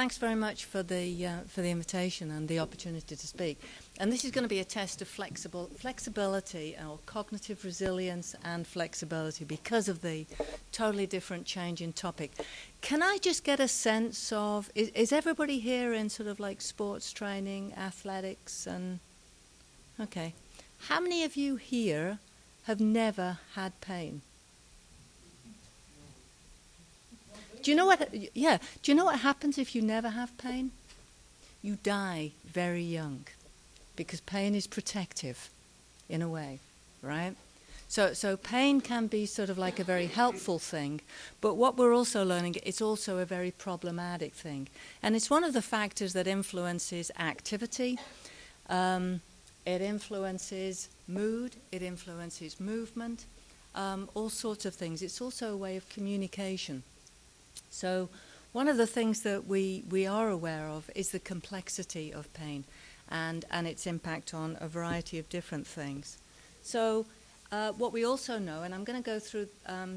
thanks very much for the invitation and the opportunity to speak. And this is going to be a test of flexibility or cognitive resilience and flexibility because of the totally different change in topic. Can I just get a sense of, is everybody here in sort of like sports training, athletics, and okay. How many of you here have never had pain? Do you know what? Yeah. Do you know what happens if you never have pain? You die very young, because pain is protective, in a way, right? So pain can be sort of like a very helpful thing, but what we're also learning, it's also a very problematic thing, and it's one of the factors that influences activity. It influences mood. It influences movement. All sorts of things. It's also a way of communication. So one of the things that we are aware of is the complexity of pain and its impact on a variety of different things. So what we also know, and I'm going to go through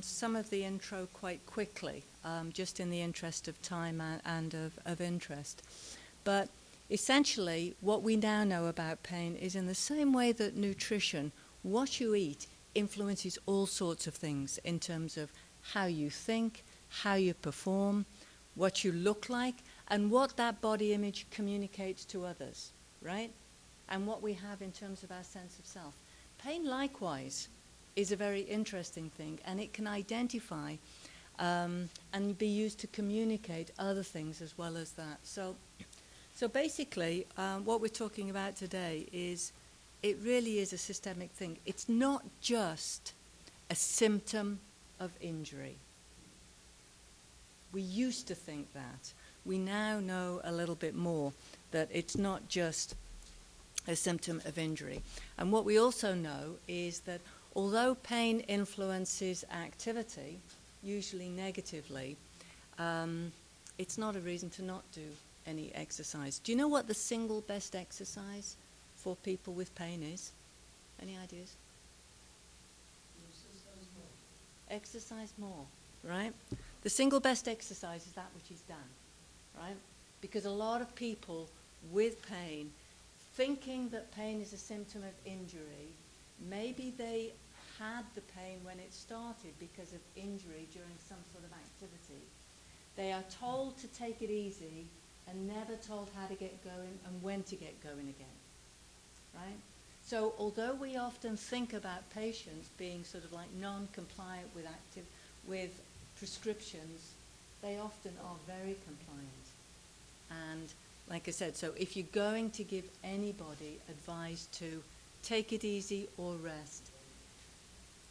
some of the intro quite quickly, just in the interest of time and of interest. But essentially, what we now know about pain is in the same way that nutrition, what you eat, influences all sorts of things in terms of how you think, how you perform, what you look like, and what that body image communicates to others, right? And what we have in terms of our sense of self. Pain, likewise, is a very interesting thing, and it can identify and be used to communicate other things as well as that. So basically, what we're talking about today is, it really is a systemic thing. It's not just a symptom of injury. We used to think that. We now know a little bit more that it's not just a symptom of injury. And what we also know is that although pain influences activity, usually negatively, it's not a reason to not do any exercise. Do you know what the single best exercise for people with pain is? Any ideas? Exercise more, right? The single best exercise is that which is done, right? Because a lot of people with pain, thinking that pain is a symptom of injury, maybe they had the pain when it started because of injury during some sort of activity. They are told to take it easy and never told how to get going and when to get going again, right? So although we often think about patients being sort of like non-compliant with prescriptions, they often are very compliant. And like I said, so if you're going to give anybody advice to take it easy or rest,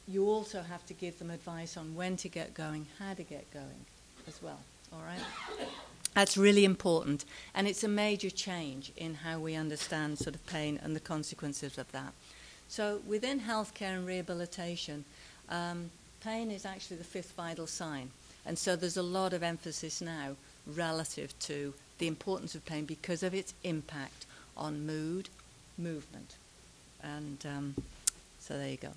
you also have to give them advice on when to get going, how to get going as well, all right? That's really important, and it's a major change in how we understand sort of pain and the consequences of that. So within healthcare and rehabilitation, pain is actually the fifth vital sign, and so there's a lot of emphasis now relative to the importance of pain because of its impact on mood, movement, and so there you go.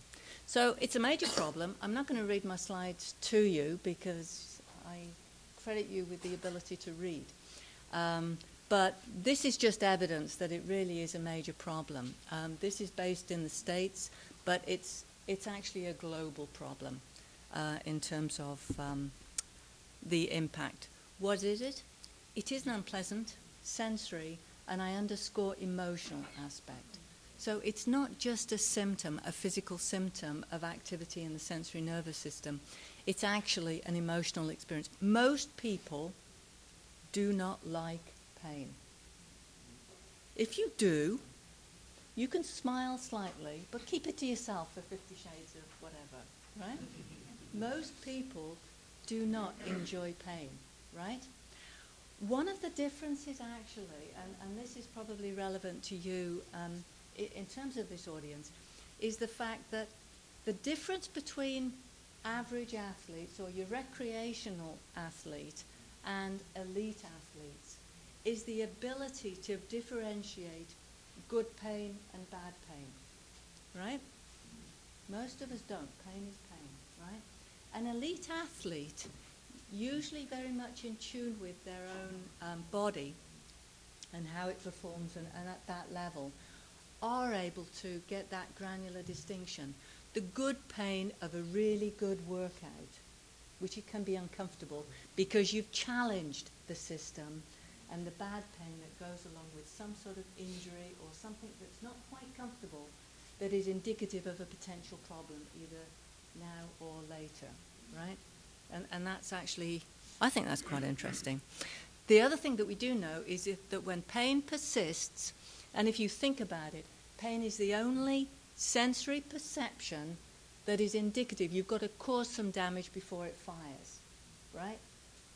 So it's a major problem. I'm not going to read my slides to you because I credit you with the ability to read. But this is just evidence that it really is a major problem. This is based in the States, but it's actually a global problem in terms of the impact. What is it? It is an unpleasant, sensory, and I underscore emotional aspect. So it's not just a symptom, a physical symptom of activity in the sensory nervous system. It's actually an emotional experience. Most people do not like pain. If you do, you can smile slightly, but keep it to yourself for 50 shades of whatever, right? Most people do not enjoy pain, right? One of the differences actually, and this is probably relevant to you in terms of this audience, is the fact that the difference between average athletes or your recreational athlete and elite athletes is the ability to differentiate good pain and bad pain, right? Most of us don't. Pain is pain, right? An elite athlete, usually very much in tune with their own body and how it performs, and at that level, are able to get that granular distinction. The good pain of a really good workout, which it can be uncomfortable because you've challenged the system, and the bad pain that goes along with some sort of injury or something that's not quite comfortable, that is indicative of a potential problem either now or later, right? And that's actually, I think that's quite interesting. The other thing that we do know is that when pain persists, and if you think about it, pain is the only sensory perception that is indicative. You've got to cause some damage before it fires, right?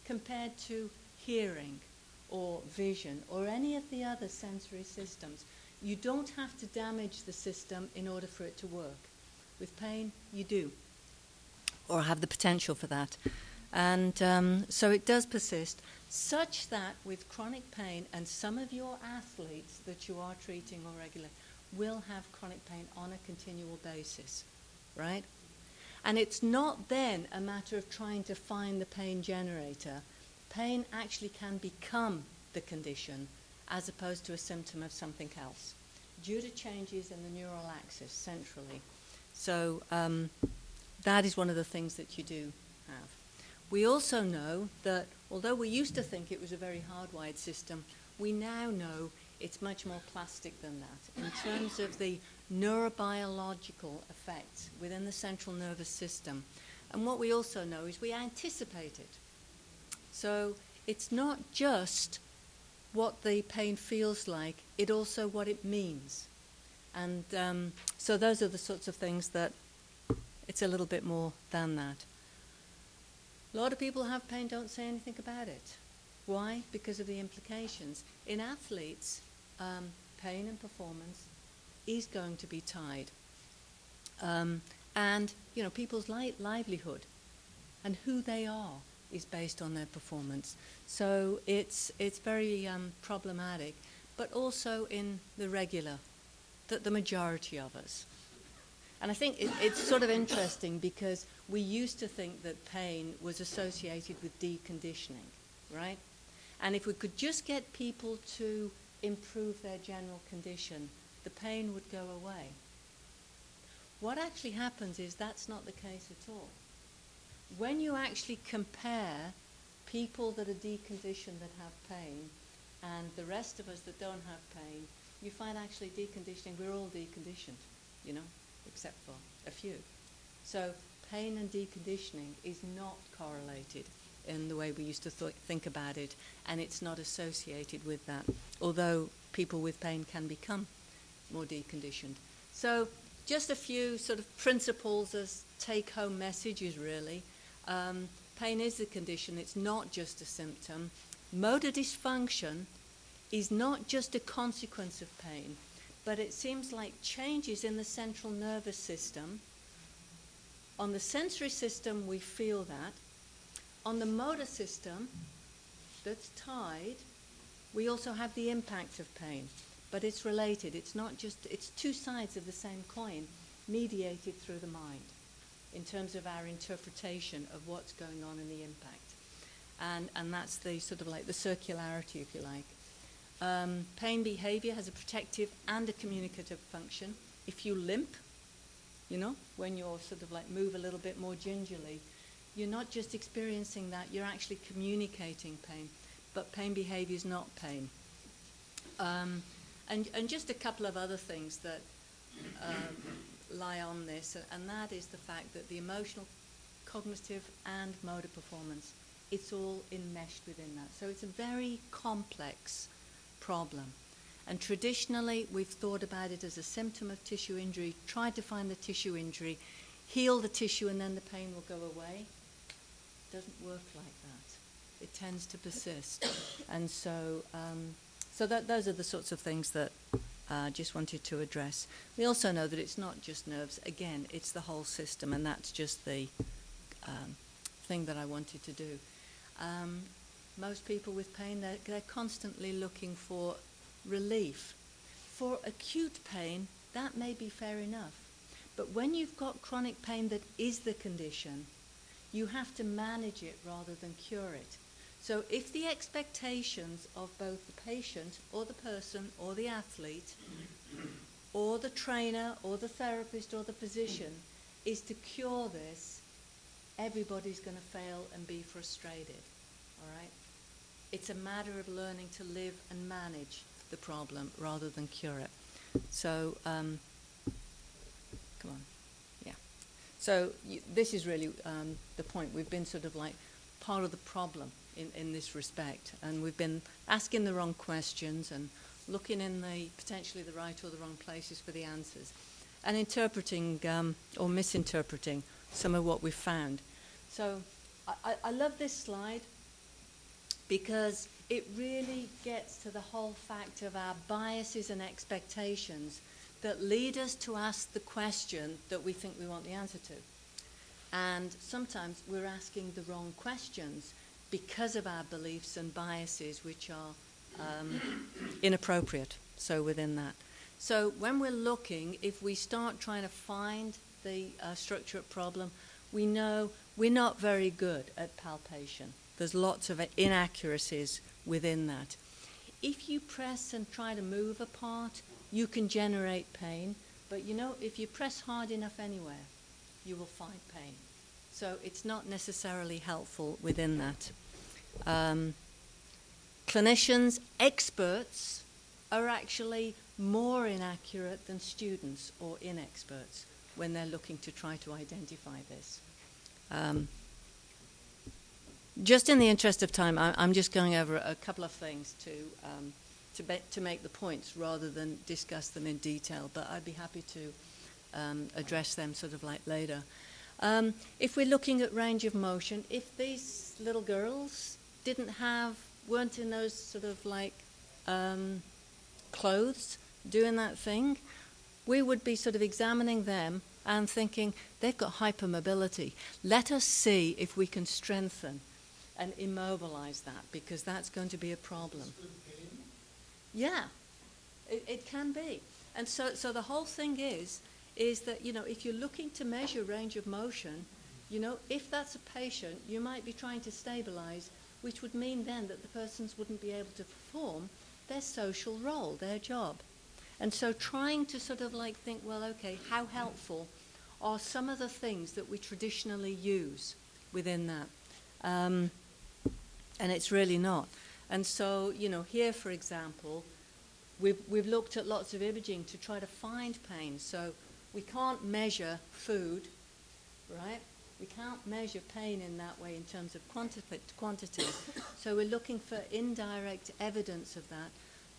Compared to hearing or vision or any of the other sensory systems, you don't have to damage the system in order for it to work. With pain, you do, or have the potential for that. And so it does persist, such that with chronic pain, and some of your athletes that you are treating or regular will have chronic pain on a continual basis, right? And it's not then a matter of trying to find the pain generator. Pain actually can become the condition as opposed to a symptom of something else, due to changes in the neural axis centrally. So that is one of the things that you do have. We also know that although we used to think it was a very hardwired system, we now know it's much more plastic than that in terms of the neurobiological effects within the central nervous system. And what we also know is we anticipate it. So it's not just what the pain feels like, it also what it means. And so those are the sorts of things that it's a little bit more than that. A lot of people have pain, don't say anything about it. Why? Because of the implications. In athletes, pain and performance is going to be tied. And, you know, people's livelihood and who they are is based on their performance. So it's very problematic, but also in the regular, the majority of us. And I think it's sort of interesting because we used to think that pain was associated with deconditioning, right? And if we could just get people to improve their general condition, the pain would go away. What actually happens is that's not the case at all. When you actually compare people that are deconditioned that have pain and the rest of us that don't have pain, you find actually deconditioning, we're all deconditioned, you know, except for a few. So pain and deconditioning is not correlated in the way we used to think about it, and it's not associated with that, although people with pain can become more deconditioned. So just a few sort of principles as take-home messages, really. Pain is a condition, it's not just a symptom. Motor dysfunction is not just a consequence of pain, but it seems like changes in the central nervous system. On the sensory system, we feel that. On the motor system, that's tied, we also have the impact of pain, but it's related. It's not just, it's two sides of the same coin, mediated through the mind in terms of our interpretation of what's going on in the impact. And that's the sort of like the circularity, if you like. Pain behavior has a protective and a communicative function. If you limp, you know, when you're sort of like move a little bit more gingerly, you're not just experiencing that, you're actually communicating pain. But pain behavior is not pain. And just a couple of other things that lie on this, and that is the fact that the emotional, cognitive, and motor performance, it's all enmeshed within that. So it's a very complex problem. And traditionally, we've thought about it as a symptom of tissue injury, tried to find the tissue injury, heal the tissue, and then the pain will go away. It doesn't work like that. It tends to persist. And so, those are the sorts of things that I just wanted to address. We also know that it's not just nerves. Again, it's the whole system, and that's just the thing that I wanted to do. Most people with pain, they're constantly looking for relief. For acute pain, that may be fair enough. But when you've got chronic pain that is the condition, You have to manage it rather than cure it. So if the expectations of both the patient or the person or the athlete or the trainer or the therapist or the physician is to cure this, everybody's going to fail and be frustrated, all right? It's a matter of learning to live and manage the problem rather than cure it. So, come on, yeah. So this is really the point. We've been sort of like part of the problem in this respect, and we've been asking the wrong questions and looking in the potentially the right or the wrong places for the answers, and interpreting or misinterpreting some of what we've found. So I love this slide because it really gets to the whole fact of our biases and expectations that lead us to ask the question that we think we want the answer to. And sometimes we're asking the wrong questions because of our beliefs and biases, which are inappropriate, so within that. So when we're looking, if we start trying to find the structural problem, we know we're not very good at palpation. There's lots of inaccuracies within that. If you press and try to move a part, you can generate pain, but you know, if you press hard enough anywhere, you will find pain. So it's not necessarily helpful within that. Clinicians, experts, are actually more inaccurate than students or inexperts when they're looking to try to identify this. Just in the interest of time, I'm just going over a couple of things to make the points rather than discuss them in detail, but I'd be happy to address them sort of like later. If we're looking at range of motion, if these little girls weren't in those sort of like clothes doing that thing, we would be sort of examining them and thinking they've got hypermobility. Let us see if we can strengthen and immobilize that, because that's going to be a problem. Yeah, it can be. And so the whole thing is that, you know, if you're looking to measure range of motion, you know, if that's a patient, you might be trying to stabilize, which would mean then that the persons wouldn't be able to perform their social role, their job. And so trying to sort of like think, well, okay, how helpful are some of the things that we traditionally use within that? And it's really not. And so, you know, here, for example, we've looked at lots of imaging to try to find pain. So we can't measure food, right? We can't measure pain in that way in terms of quantity. So we're looking for indirect evidence of that.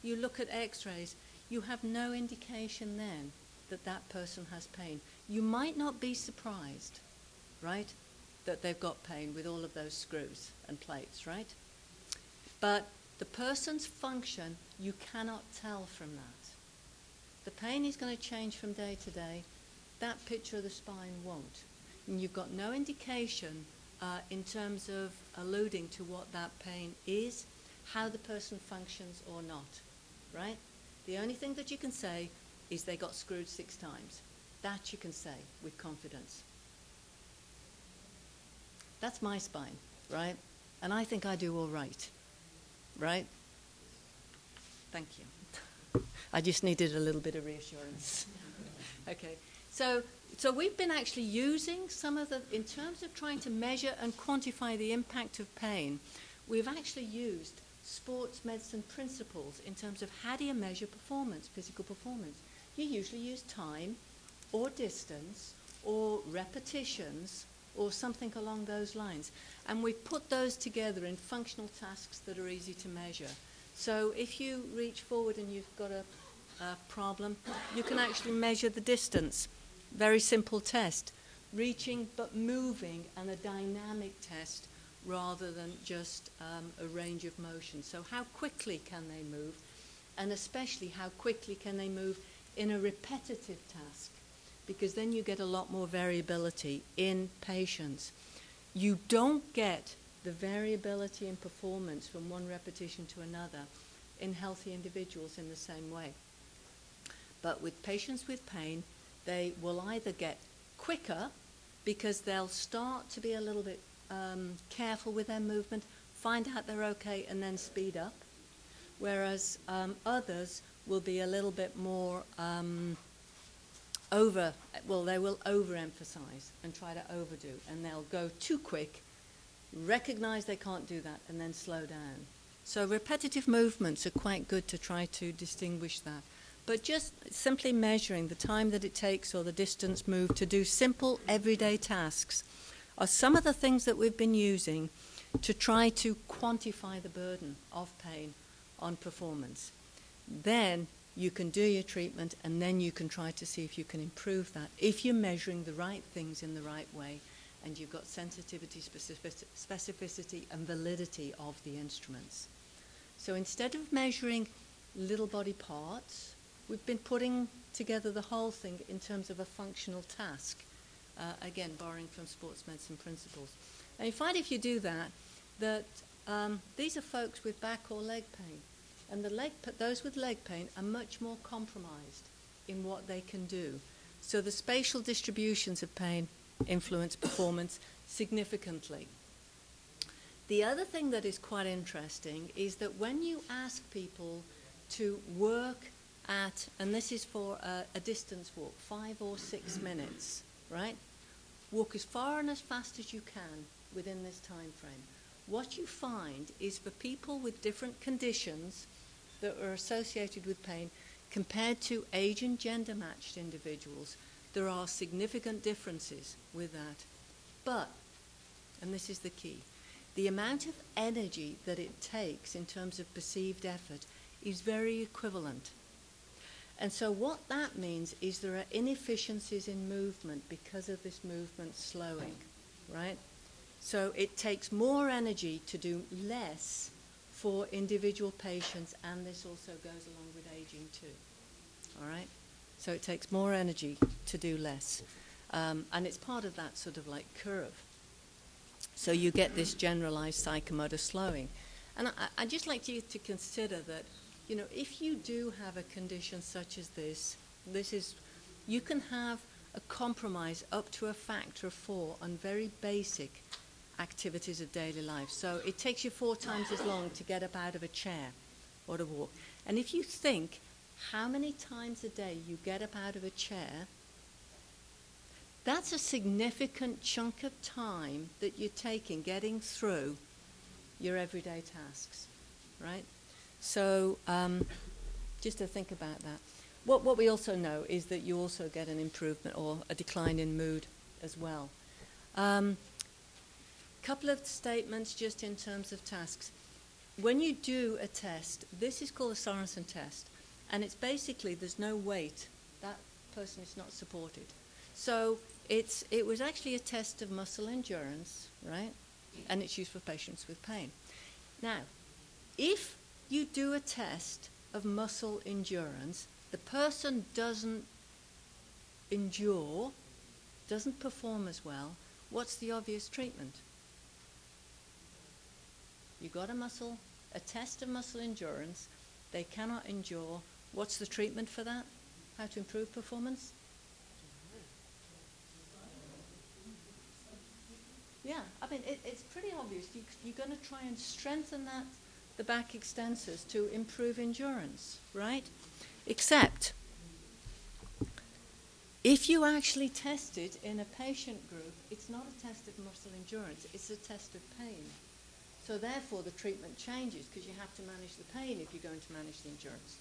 You look at x-rays, you have no indication then that that person has pain. You might not be surprised, right, that they've got pain with all of those screws and plates, right? But the person's function, you cannot tell from that. The pain is going to change from day to day. That picture of the spine won't. And you've got no indication in terms of alluding to what that pain is, how the person functions or not, right? The only thing that you can say is they got screwed 6 times. That you can say with confidence. That's my spine, right? And I think I do all right, right? Thank you. I just needed a little bit of reassurance. Okay, so we've been actually using some of the, in terms of trying to measure and quantify the impact of pain, we've actually used sports medicine principles in terms of how do you measure performance, physical performance. You usually use time or distance or repetitions or something along those lines. And we put those together in functional tasks that are easy to measure. So if you reach forward and you've got a problem, you can actually measure the distance. Very simple test. Reaching but moving, and a dynamic test rather than just a range of motion. So how quickly can they move, and especially how quickly can they move in a repetitive task, because then you get a lot more variability in patients. You don't get the variability in performance from one repetition to another in healthy individuals in the same way. But with patients with pain, they will either get quicker because they'll start to be a little bit careful with their movement, find out they're okay, and then speed up. Whereas others will be a little bit more they will overemphasize and try to overdo, and they'll go too quick, recognize they can't do that, and then slow down. So repetitive movements are quite good to try to distinguish that. But just simply measuring the time that it takes or the distance moved to do simple everyday tasks are some of the things that we've been using to try to quantify the burden of pain on performance. Then you can do your treatment, and then you can try to see if you can improve that, if you're measuring the right things in the right way, and you've got sensitivity, specificity, and validity of the instruments. So instead of measuring little body parts, we've been putting together the whole thing in terms of a functional task, again, borrowing from sports medicine principles. And you find if you do that, that these are folks with back or leg pain. And those with leg pain are much more compromised in what they can do. So the spatial distributions of pain influence performance significantly. The other thing that is quite interesting is that when you ask people to work at, and this is for a distance walk, 5 or 6 minutes, right? Walk as far and as fast as you can within this time frame. What you find is for people with different conditions that are associated with pain, compared to age and gender matched individuals, there are significant differences with that. But, and this is the key, the amount of energy that it takes in terms of perceived effort is very equivalent. And so what that means is there are inefficiencies in movement because of this movement slowing, right? So it takes more energy to do less for individual patients, and this also goes along with aging too, all right? So it takes more energy to do less. And it's part of that sort of like curve. So you get this generalized psychomotor slowing. And I'd just like you to consider that, you know, if you do have a condition such as this, you can have a compromise up to a factor of 4 on very basic activities of daily life. So it takes you 4 times as long to get up out of a chair or to walk. And if you think how many times a day you get up out of a chair, that's a significant chunk of time that you're taking getting through your everyday tasks, right? So just to think about that. What we also know is that you also get an improvement or a decline in mood as well. Couple of statements just in terms of tasks. When you do a test, this is called a Sorensen test, and it's basically there's no weight. That person is not supported. So it was actually a test of muscle endurance, right? And it's used for patients with pain. Now, if you do a test of muscle endurance, the person doesn't endure, doesn't perform as well, what's the obvious treatment? You got a test of muscle endurance, they cannot endure. What's the treatment for that? How to improve performance? Yeah, I mean, it's pretty obvious. You're going to try and strengthen the back extensors to improve endurance, right? Except, if you actually test it in a patient group, it's not a test of muscle endurance, it's a test of pain. So therefore the treatment changes because you have to manage the pain if you're going to manage the endurance.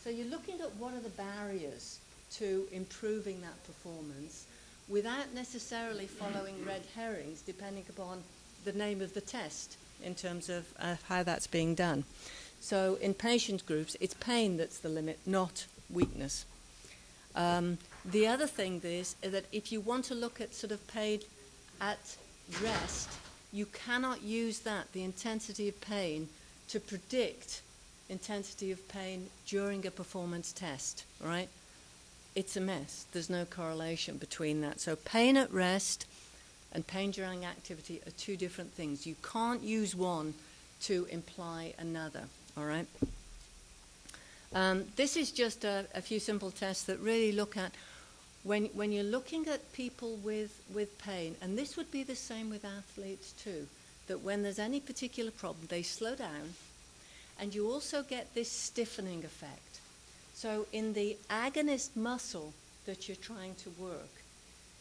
So you're looking at what are the barriers to improving that performance without necessarily following red herrings depending upon the name of the test in terms of how that's being done. So in patient groups, it's pain that's the limit, not weakness. The other thing is that if you want to look at sort of pain at rest, you cannot use that, the intensity of pain, to predict intensity of pain during a performance test, right? It's a mess. There's no correlation between that. So pain at rest and pain during activity are 2 different things. You can't use one to imply another, all right? This is just a few simple tests that really look at when you're looking at people with pain, and this would be the same with athletes too, that when there's any particular problem, they slow down, and you also get this stiffening effect. So in the agonist muscle that you're trying to work,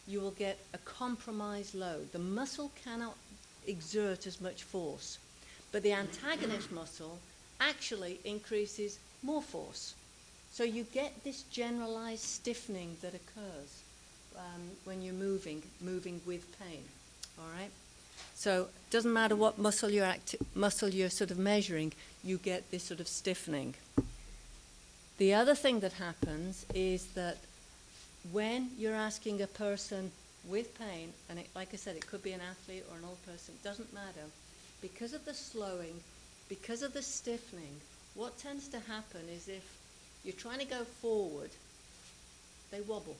you will get a compromised load. The muscle cannot exert as much force, but the antagonist muscle actually increases more force. So you get this generalized stiffening that occurs when you're moving with pain, all right? So it doesn't matter what muscle you're sort of measuring, you get this sort of stiffening. The other thing that happens is that when you're asking a person with pain, and like I said, it could be an athlete or an old person, it doesn't matter, because of the slowing, because of the stiffening, what tends to happen is if you're trying to go forward, they wobble,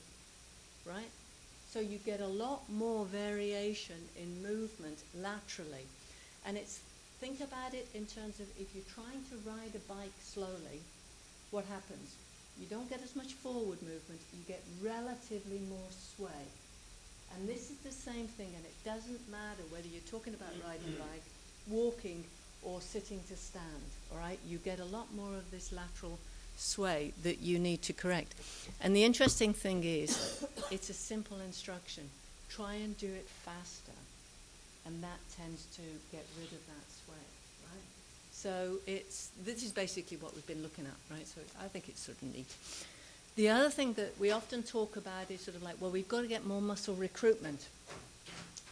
right? So you get a lot more variation in movement laterally. And think about it in terms of if you're trying to ride a bike slowly, what happens? You don't get as much forward movement, you get relatively more sway. And this is the same thing, and it doesn't matter whether you're talking about riding a bike, walking, or sitting to stand, all right? You get a lot more of this lateral sway that you need to correct. And the interesting thing is, it's a simple instruction. Try and do it faster, and that tends to get rid of that sway, right? So this is basically what we've been looking at, right? So I think it's sort of neat. The other thing that we often talk about is sort of like, well, we've got to get more muscle recruitment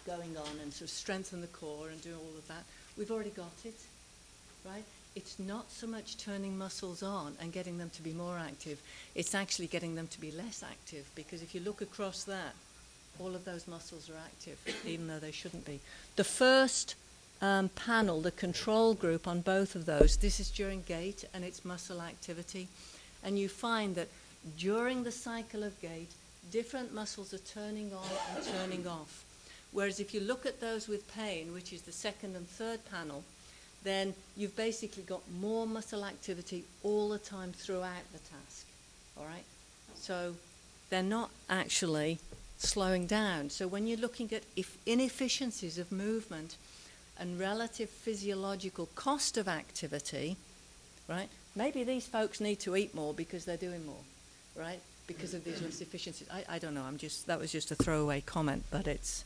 going on and sort of strengthen the core and do all of that. We've already got it, right? It's not so much turning muscles on and getting them to be more active. It's actually getting them to be less active, because if you look across that, all of those muscles are active, even though they shouldn't be. The first panel, the control group on both of those, this is during gait and it's muscle activity. And you find that during the cycle of gait, different muscles are turning on and turning off. Whereas if you look at those with pain, which is the second and third panel, then you've basically got more muscle activity all the time throughout the task, all right? So they're not actually slowing down. So when you're looking at inefficiencies of movement and relative physiological cost of activity, right? Maybe these folks need to eat more because they're doing more, right? Because of these less efficiencies. I don't know, that was just a throwaway comment, but it's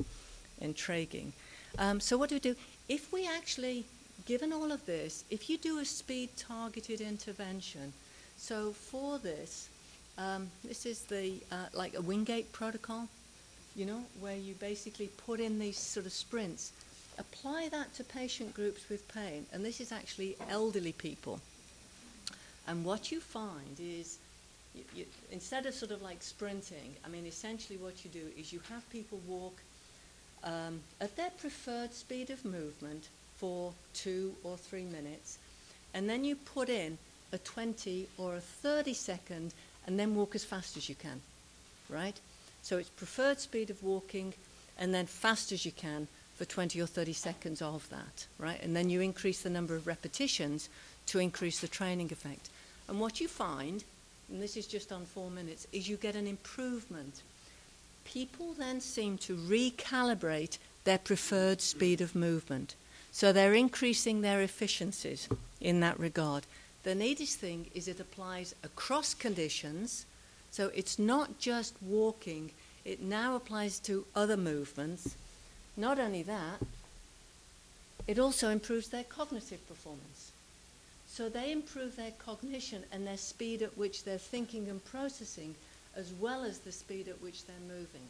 intriguing. So what do? If we actually, given all of this, if you do a speed-targeted intervention, so for this, this is the like a Wingate protocol, you know, where you basically put in these sort of sprints. Apply that to patient groups with pain, and this is actually elderly people. And what you find is, you, instead of sort of like sprinting, I mean, essentially what you do is you have people walk at their preferred speed of movement for 2 or 3 minutes, and then you put in a 20 or a 30 second, and then walk as fast as you can, right? So it's preferred speed of walking, and then fast as you can for 20 or 30 seconds of that, right? And then you increase the number of repetitions to increase the training effect. And what you find, and this is just on 4 minutes, is you get an improvement. People then seem to recalibrate their preferred speed of movement. So they're increasing their efficiencies in that regard. The neatest thing is it applies across conditions. So it's not just walking, it now applies to other movements. Not only that, it also improves their cognitive performance. So they improve their cognition and their speed at which they're thinking and processing, as well as the speed at which they're moving.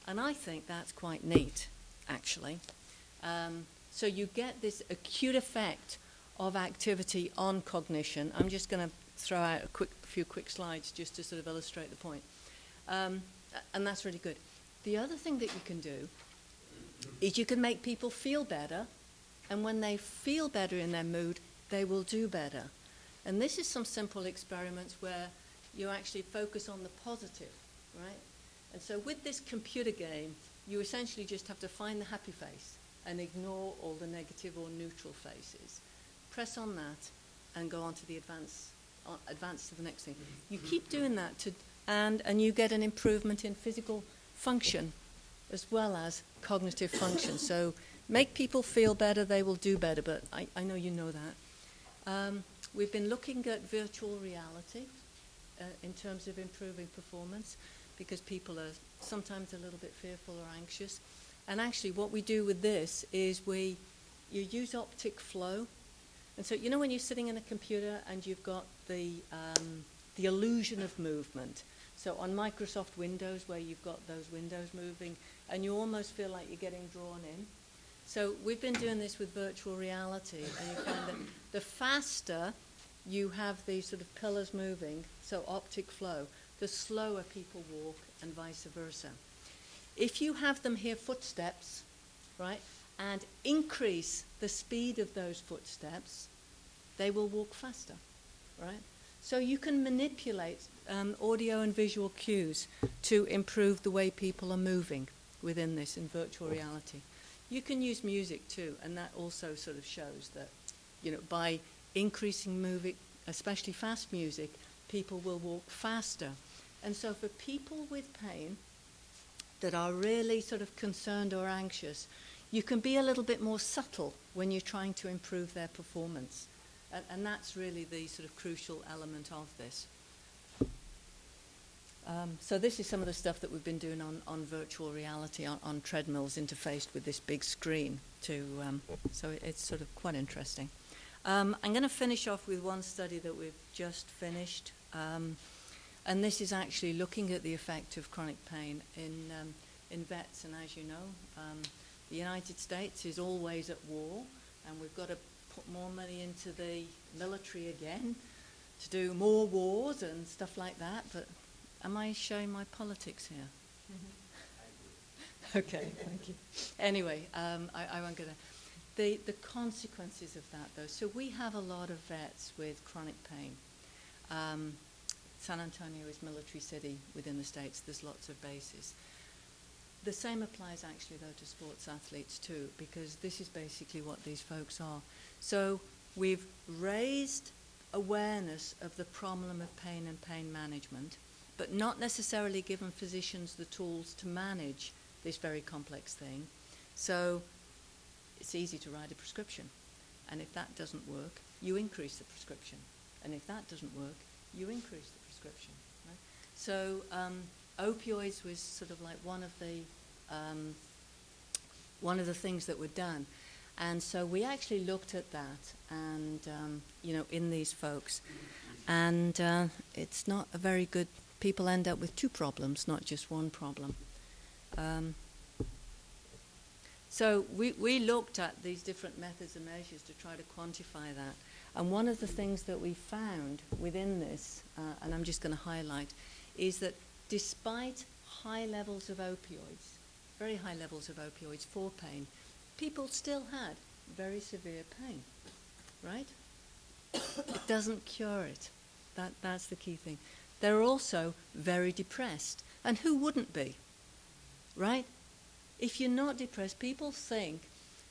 And I think that's quite neat, actually. So you get this acute effect of activity on cognition. I'm just going to throw out a few quick slides just to sort of illustrate the point. And that's really good. The other thing that you can do is you can make people feel better, and when they feel better in their mood, they will do better. And this is some simple experiments where you actually focus on the positive, right? And so with this computer game, you essentially just have to find the happy face and ignore all the negative or neutral faces. Press on that and go on to the advance to the next thing. You keep doing that and you get an improvement in physical function as well as cognitive function. So make people feel better, they will do better, but I know you know that. We've been looking at virtual reality in terms of improving performance, because people are sometimes a little bit fearful or anxious. And actually what we do with this is you use optic flow. And so, you know, when you're sitting in a computer and you've got the illusion of movement. So on Microsoft Windows, where you've got those windows moving, and you almost feel like you're getting drawn in. So we've been doing this with virtual reality, and you find that the faster you have these sort of pillars moving, so optic flow, the slower people walk, and vice versa. If you have them hear footsteps, right, and increase the speed of those footsteps, they will walk faster, right? So you can manipulate audio and visual cues to improve the way people are moving within this in virtual reality. You can use music too, and that also sort of shows that, you know, by increasing music, especially fast music, people will walk faster. And so for people with pain that are really sort of concerned or anxious, you can be a little bit more subtle when you're trying to improve their performance. And that's really the sort of crucial element of this. So this is some of the stuff that we've been doing on virtual reality, on treadmills interfaced with this big screen. So it's sort of quite interesting. I'm going to finish off with one study that we've just finished. And this is actually looking at the effect of chronic pain in vets. And as you know, the United States is always at war, and we've got to put more money into the military again to do more wars and stuff like that. But am I showing my politics here? Mm-hmm. Okay, thank you. Anyway, I won't go there. The consequences of that, though. So we have a lot of vets with chronic pain. San Antonio is military city within the States. There's lots of bases. The same applies actually, though, to sports athletes too, because this is basically what these folks are. So we've raised awareness of the problem of pain and pain management, but not necessarily given physicians the tools to manage this very complex thing. So it's easy to write a prescription. And if that doesn't work, you increase the prescription. And if that doesn't work, you increase the prescription. Right? So opioids was sort of like one of the things that were done. And so we actually looked at that and, you know, in these folks. And it's not a very good, people end up with two problems, not just one problem. So we looked at these different methods and measures to try to quantify that. And one of the things that we found within this, and I'm just going to highlight, is that despite high levels of opioids, very high levels of opioids for pain, people still had very severe pain, right? It doesn't cure it. That's the key thing. They're also very depressed. And who wouldn't be, right? If you're not depressed, people think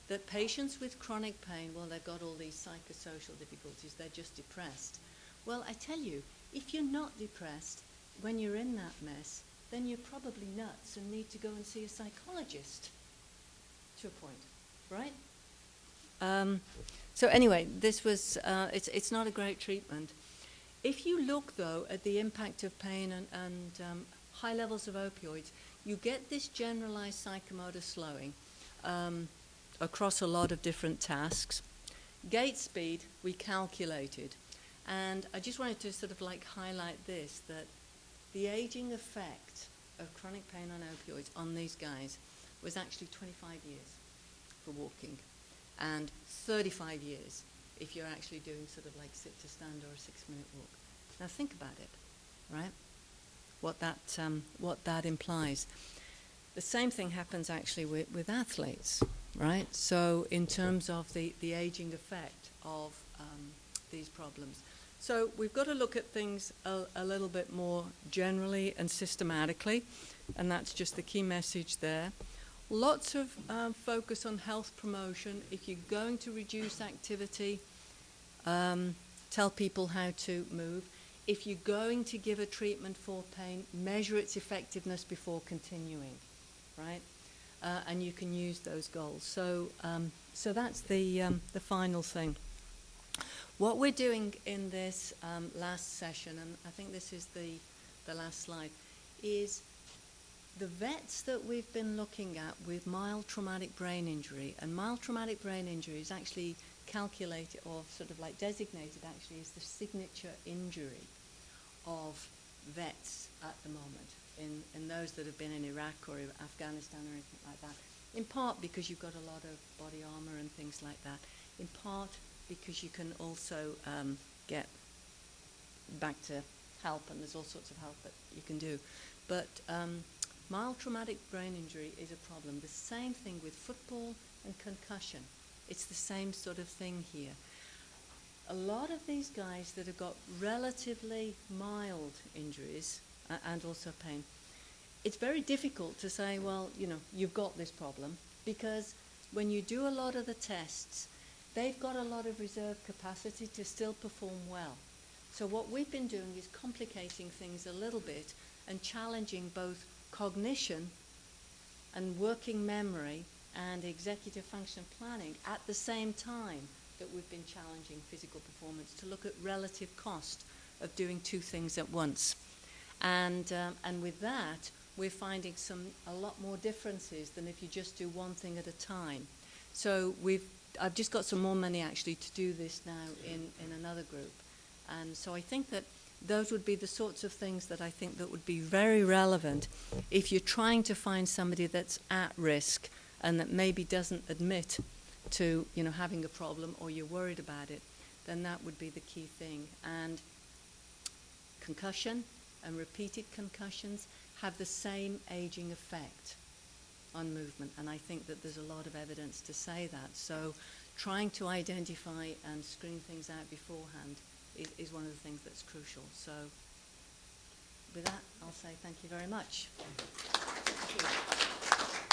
that patients with chronic pain, well, they've got all these psychosocial difficulties, they're just depressed. Well, I tell you, if you're not depressed when you're in that mess, then you're probably nuts and need to go and see a psychologist to a point, right? So anyway, this was, it's not a great treatment. If you look, though, at the impact of pain and high levels of opioids, you get this generalized psychomotor slowing across a lot of different tasks. Gait speed, we calculated. And I just wanted to sort of like highlight this, that the aging effect of chronic pain on opioids on these guys was actually 25 years for walking and 35 years if you're actually doing sort of like sit to stand or a 6-minute walk. Now think about it, right? What that implies. The same thing happens actually with athletes, right? So in terms of the aging effect of these problems. So we've got to look at things a little bit more generally and systematically, and that's just the key message there. Lots of focus on health promotion. If you're going to reduce activity, tell people how to move. if you're going to give a treatment for pain, measure its effectiveness before continuing, right? And you can use those goals. So, so that's the final thing. What we're doing in this last session, and I think this is the last slide, is the vets that we've been looking at with mild traumatic brain injury, and mild traumatic brain injury is actually calculated, or sort of like designated actually, as the signature injury of vets at the moment, in those that have been in Iraq or Afghanistan or anything like that, in part because you've got a lot of body armor and things like that, in part because you can also get back to help, and there's all sorts of help that you can do. But mild traumatic brain injury is a problem. The same thing with football and concussion. It's the same sort of thing here. A lot of these guys that have got relatively mild injuries and also pain, it's very difficult to say, well, you know, you've got this problem, because when you do a lot of the tests, they've got a lot of reserve capacity to still perform well. So what we've been doing is complicating things a little bit and challenging both cognition and working memory and executive function planning at the same time that we've been challenging physical performance, to look at relative cost of doing two things at once. And with that, we're finding a lot more differences than if you just do one thing at a time. So I've just got some more money actually to do this now in another group. And so I think that those would be the sorts of things that I think that would be very relevant if you're trying to find somebody that's at risk and that maybe doesn't admit to, you know, having a problem, or you're worried about it, then that would be the key thing. And concussion and repeated concussions have the same aging effect on movement, and I think that there's a lot of evidence to say that. So trying to identify and screen things out beforehand is one of the things that's crucial. So with that, I'll say thank you very much. Thank you.